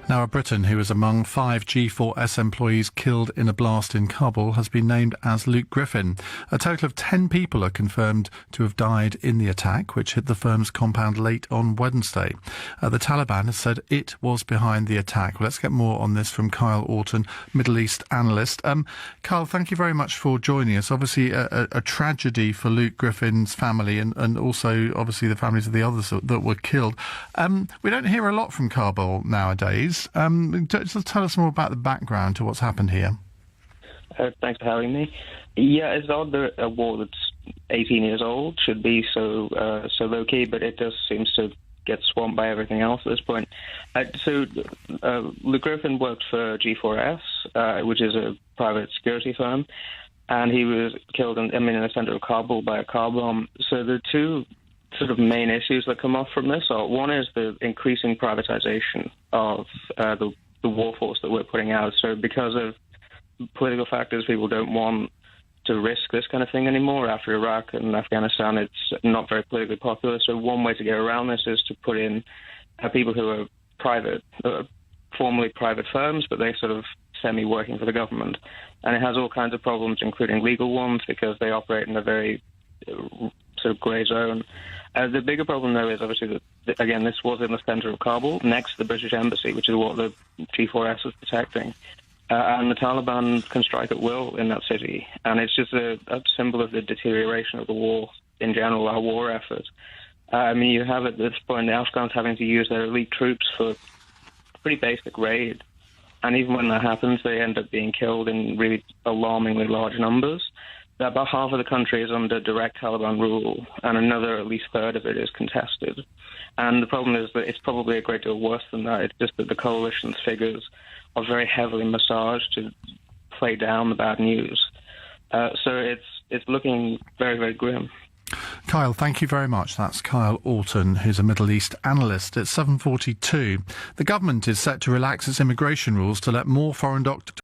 Now, a Briton who was among 5 G4S employees killed in a blast in Kabul has been named as Luke Griffin. A total of 10 people are confirmed to have died in the attack, which hit the firm's compound late on Wednesday. The Taliban has said it was behind the attack. Well, let's get more on this from Kyle Orton, Middle East analyst. Kyle, thank you very much for joining us. Obviously, a tragedy for Luke Griffin's family and also, obviously, the families of the others that were killed. We don't hear a lot from Kabul nowadays. Just tell us more about the background to what's happened here. Thanks for having me. Yeah, it's odd that a war that's 18 years old should be so low-key, but it just seems to get swamped by everything else at this point. Luke Griffin worked for G4S, which is a private security firm, and he was killed in the center of Kabul by a car bomb. So the two sort of main issues that come off from this are, one is the increasing privatization of the war force that we're putting out. So because of political factors, people don't want to risk this kind of thing anymore. After Iraq and Afghanistan, it's not very politically popular. So one way to get around this is to put in people who are private, formerly private firms, but they sort of semi-working for the government. And it has all kinds of problems, including legal ones, because they operate in a very sort of grey zone. The bigger problem, though, is obviously that, again, this was in the centre of Kabul, next to the British Embassy, which is what the G4S was protecting. And the Taliban can strike at will in that city. And it's just a symbol of the deterioration of the war in general, our war effort. You have at this point the Afghans having to use their elite troops for a pretty basic raid. And even when that happens, they end up being killed in really alarmingly large numbers. About half of the country is under direct Taliban rule, and another at least third of it is contested. And the problem is that it's probably a great deal worse than that. It's just that the coalition's figures are very heavily massaged to play down the bad news. So it's looking very, very grim. Kyle, thank you very much. That's Kyle Orton, who's a Middle East analyst. At 7:42, the government is set to relax its immigration rules to let more foreign doctors